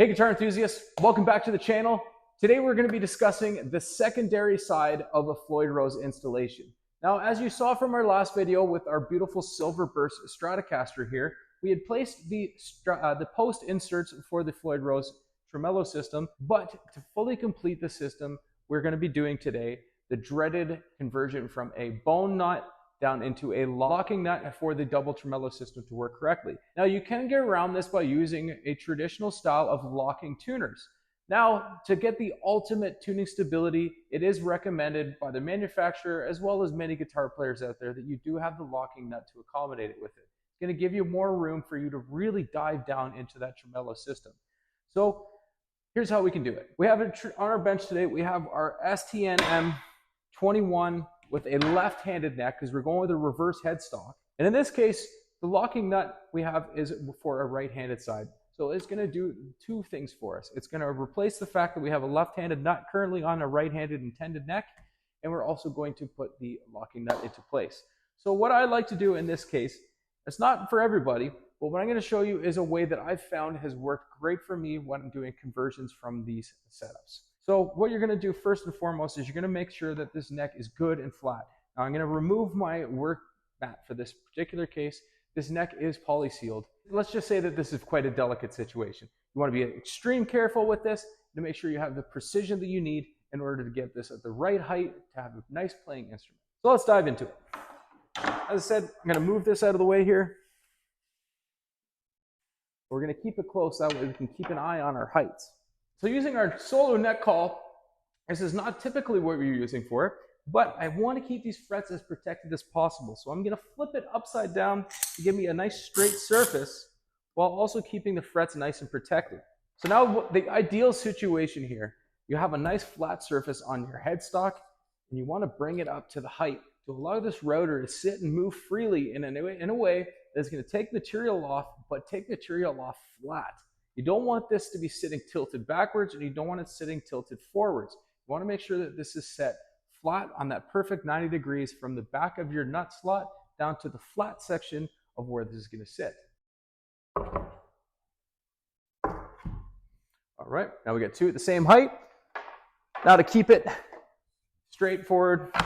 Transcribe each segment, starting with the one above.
Hey guitar enthusiasts, welcome back to the channel. Today we're going to be discussing the secondary side of a Floyd Rose installation. Now, as you saw from our last video with our beautiful silver burst Stratocaster here, we had placed the post inserts for the Floyd Rose tremolo system, but to fully complete the system, we're going to be doing today the dreaded conversion from a bone nut down into a locking nut for the double tremolo system to work correctly. Now, you can get around this by using a traditional style of locking tuners. Now, to get the ultimate tuning stability, it is recommended by the manufacturer as well as many guitar players out there that you do have the locking nut to accommodate it with it. It's going to give you more room for you to really dive down into that tremolo system. So here's how we can do it. We have it on our bench today. We have our STN M21 with a left-handed neck because we're going with a reverse headstock. And in this case, the locking nut we have is for a right-handed side. So it's going to do two things for us. It's going to replace the fact that we have a left-handed nut currently on a right-handed intended neck, and we're also going to put the locking nut into place. So what I like to do in this case, it's not for everybody, but what I'm going to show you is a way that I've found has worked great for me when I'm doing conversions from these setups. So what you're going to do first and foremost is you're going to make sure that this neck is good and flat. Now I'm going to remove my work mat for this particular case. This neck is poly-sealed. Let's just say that this is quite a delicate situation. You want to be extreme careful with this to make sure you have the precision that you need in order to get this at the right height to have a nice playing instrument. So let's dive into it. As I said, I'm going to move this out of the way here. We're going to keep it close, that way we can keep an eye on our heights. So using our solo neck call, this is not typically what we're using for it, but I want to keep these frets as protected as possible. So I'm going to flip it upside down to give me a nice straight surface while also keeping the frets nice and protected. So now the ideal situation here, you have a nice flat surface on your headstock and you want to bring it up to the height to allow this router to sit and move freely in a way that's going to take material off, but take material off flat. You don't want this to be sitting tilted backwards, and you don't want it sitting tilted forwards. You want to make sure that this is set flat on that perfect 90 degrees from the back of your nut slot down to the flat section of where this is going to sit. All right, now we got two at the same height. Now to keep it straightforward, I'm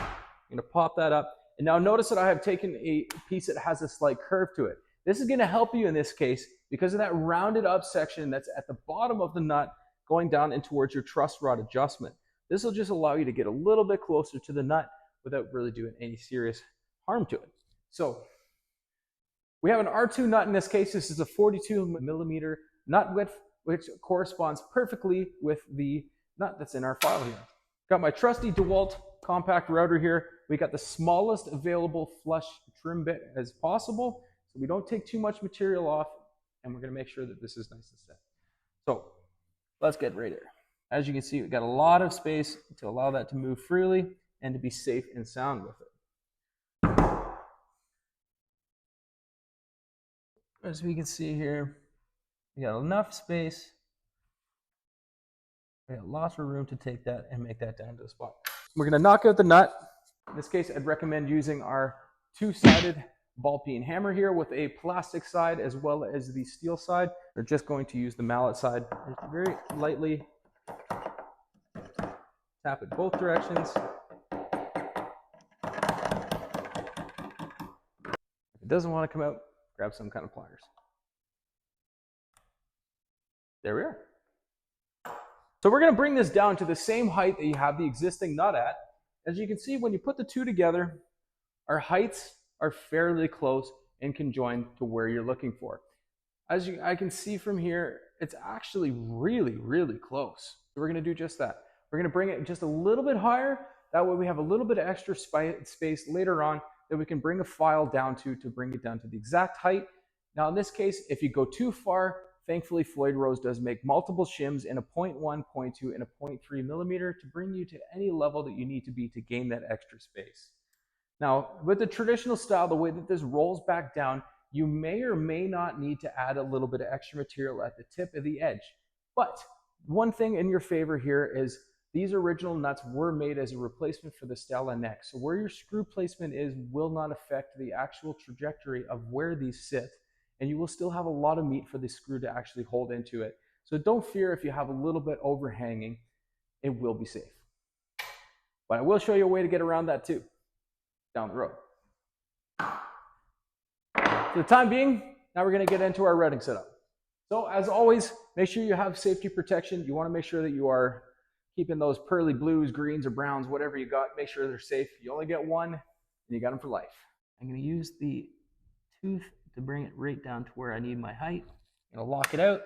going to pop that up. And now notice that I have taken a piece that has a slight curve to it. This is going to help you in this case because of that rounded up section that's at the bottom of the nut going down in towards your truss rod adjustment. This will just allow you to get a little bit closer to the nut without really doing any serious harm to it. So we have an R2 nut in this case. This is a 42 millimeter nut width, which corresponds perfectly with the nut that's in our file here. Got my trusty DeWalt compact router here. We got the smallest available flush trim bit as possible, so we don't take too much material off, and we're going to make sure that this is nice and set. So let's get right here. As you can see, we've got a lot of space to allow that to move freely and to be safe and sound with it. As we can see here, we got enough space. We got lots of room to take that and make that down to the spot. We're going to knock out the nut. In this case, I'd recommend using our two-sided ball peen hammer here with a plastic side as well as the steel side. We're just going to use the mallet side. Just very lightly tap it both directions. If it doesn't want to come out, grab some kind of pliers. There we are. So we're going to bring this down to the same height that you have the existing nut at. As you can see, when you put the two together, our heights are fairly close and conjoined to where you're looking for. As I can see from here, it's actually really, really close. So we're going to do just that. We're going to bring it just a little bit higher. That way we have a little bit of extra space later on that we can bring a file down to bring it down to the exact height. Now in this case, if you go too far, thankfully Floyd Rose does make multiple shims in a 0.1, 0.2, and a 0.3 millimeter to bring you to any level that you need to be to gain that extra space. Now, with the traditional style, the way that this rolls back down, you may or may not need to add a little bit of extra material at the tip of the edge. But one thing in your favor here is these original nuts were made as a replacement for the Stella neck. So where your screw placement is will not affect the actual trajectory of where these sit, and you will still have a lot of meat for the screw to actually hold into it. So So don't fear if you have a little bit overhanging, it will be safe. But I will show you a way to get around that too, down the road. For the time being, now we're going to get into our routing setup. So as always, make sure you have safety protection. You want to make sure that you are keeping those pearly blues, greens, or browns, whatever you got, make sure they're safe. You only get one, and you got them for life. I'm going to use the tooth to bring it right down to where I need my height. I'm going to lock it out.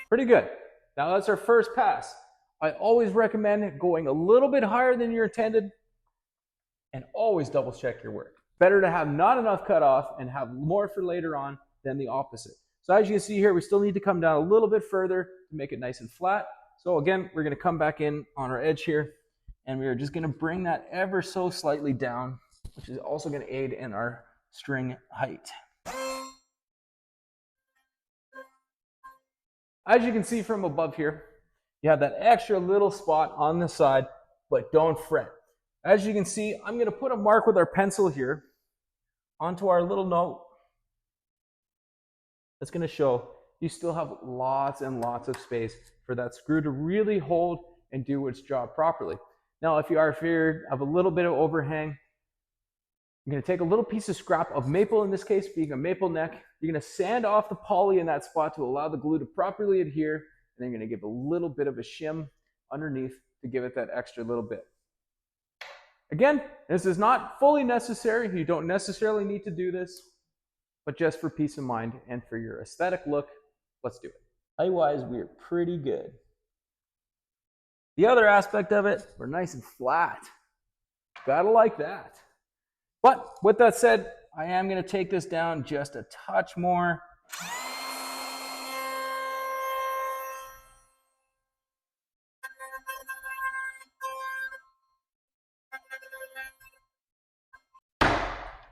Pretty good. Now that's our first pass. I always recommend going a little bit higher than you're intended, and always double check your work. Better to have not enough cut off and have more for later on than the opposite. So as you can see here, we still need to come down a little bit further to make it nice and flat. So again, we're going to come back in on our edge here, and we are just going to bring that ever so slightly down, which is also going to aid in our string height. As you can see from above here, you have that extra little spot on the side, but don't fret. As you can see, I'm going to put a mark with our pencil here onto our little note. That's going to show you still have lots and lots of space for that screw to really hold and do its job properly. Now, if you are feared of a little bit of overhang, you're going to take a little piece of scrap of maple, in this case being a maple neck. You're going to sand off the poly in that spot to allow the glue to properly adhere, and then you're going to give a little bit of a shim underneath to give it that extra little bit. Again, this is not fully necessary. You don't necessarily need to do this, but just for peace of mind and for your aesthetic look, let's do it. Otherwise, we're pretty good. The other aspect of it, we're nice and flat. Gotta like that. But with that said, I am going to take this down just a touch more.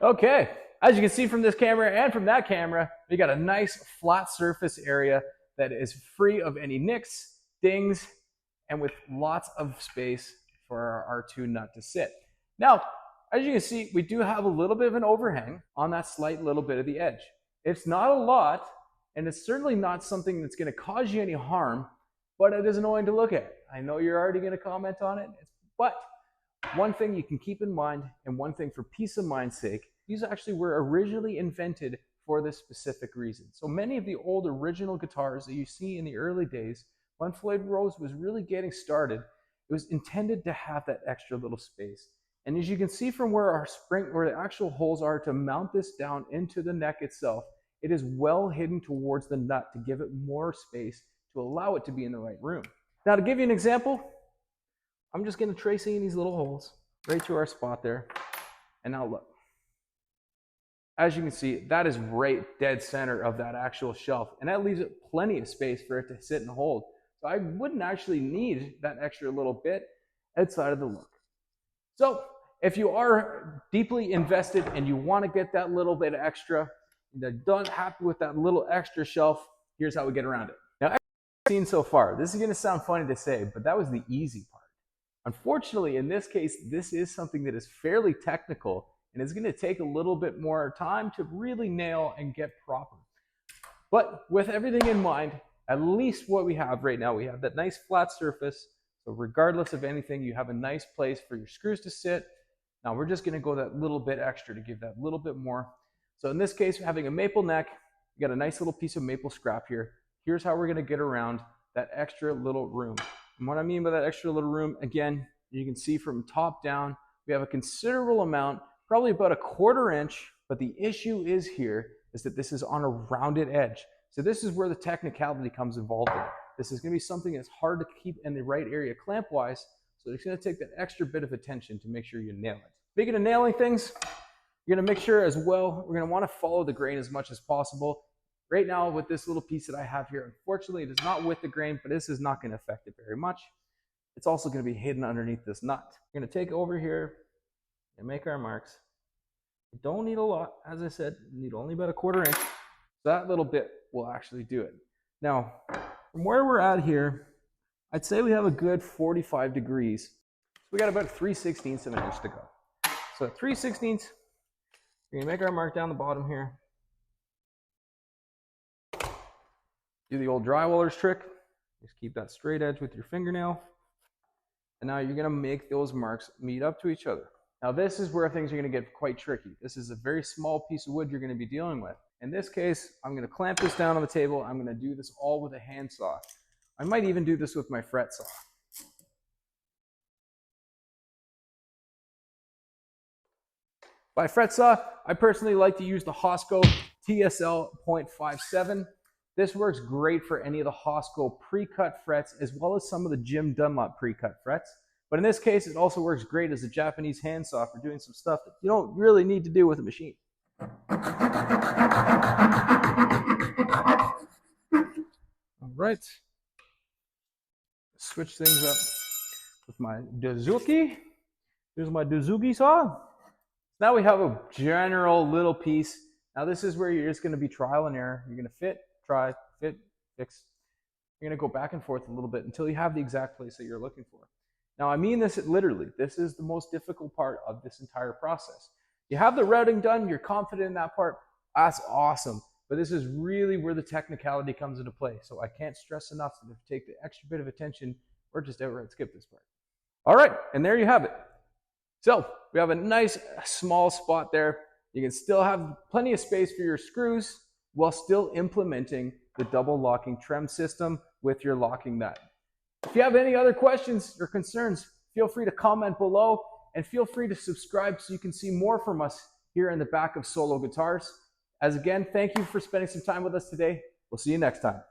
Okay, as you can see from this camera and from that camera, we got a nice flat surface area that is free of any nicks, dings, and with lots of space for our R2 nut to sit. Now, as you can see, we do have a little bit of an overhang on that slight little bit of the edge. It's not a lot, and it's certainly not something that's going to cause you any harm, but it is annoying to look at. I know you're already going to comment on it, but one thing you can keep in mind, and one thing for peace of mind's sake, these actually were originally invented for this specific reason. So many of the old original guitars that you see in the early days, when Floyd Rose was really getting started, it was intended to have that extra little space. And as you can see from where our spring, where the actual holes are to mount this down into the neck itself, it is well hidden towards the nut to give it more space to allow it to be in the right room. Now to give you an example, I'm just going to trace in these little holes right through our spot there. And now look. As you can see, that is right dead center of that actual shelf. And that leaves it plenty of space for it to sit and hold. So I wouldn't actually need that extra little bit outside of the look. So if you are deeply invested and you want to get that little bit extra, they're done happy with that little extra shelf, here's how we get around it. Now, as you've seen so far, this is going to sound funny to say, but that was the easy part. Unfortunately, in this case, this is something that is fairly technical, and it's going to take a little bit more time to really nail and get proper. But with everything in mind, at least what we have right now, we have that nice flat surface. So regardless of anything, you have a nice place for your screws to sit. Now we're just going to go that little bit extra to give that little bit more. So in this case, we're having a maple neck. You got a nice little piece of maple scrap here. Here's how we're going to get around that extra little room. And what I mean by that extra little room, again, you can see from top down, we have a considerable amount, probably about a 1/4 inch, but the issue is here is that this is on a rounded edge. So this is where the technicality comes involved in. This is going to be something that's hard to keep in the right area clamp-wise, so it's going to take that extra bit of attention to make sure you nail it. Speaking of nailing things, you're going to make sure as well, we're going to want to follow the grain as much as possible. Right now with this little piece that I have here, unfortunately it is not with the grain, but this is not going to affect it very much. It's also going to be hidden underneath this nut. We're going to take over here and make our marks. You don't need a lot, as I said, you need only about a 1/4 inch. That little bit will actually do it. Now, from where we're at here, I'd say we have a good 45 degrees. So we got about 3/16 of an inch to go. So 3/16, We're gonna make our mark down the bottom here. Do the old drywaller's trick. Just keep that straight edge with your fingernail. And now you're gonna make those marks meet up to each other. Now this is where things are gonna get quite tricky. This is a very small piece of wood you're gonna be dealing with. In this case, I'm gonna clamp this down on the table. I'm gonna do this all with a handsaw. I might even do this with my fret saw. By fret saw, I personally like to use the Hosco TSL 0.57. This works great for any of the Hosco pre-cut frets, as well as some of the Jim Dunlop pre-cut frets. But in this case, it also works great as a Japanese handsaw for doing some stuff that you don't really need to do with a machine. All right. Switch things up with my Dozuki. Here's my Dozuki saw. Now we have a general little piece. Now this is where you're just going to be trial and error. You're going to fit, try, fit, fix. You're going to go back and forth a little bit until you have the exact place that you're looking for. Now I mean this literally. This is the most difficult part of this entire process. You have the routing done, you're confident in that part, that's awesome. But this is really where the technicality comes into play. So I can't stress enough to take the extra bit of attention or just outright skip this part. All right, and there you have it. So we have a nice small spot there. You can still have plenty of space for your screws while still implementing the double locking trem system with your locking nut. If you have any other questions or concerns, feel free to comment below and feel free to subscribe so you can see more from us here in the back of Solo Guitars. As again, thank you for spending some time with us today. We'll see you next time.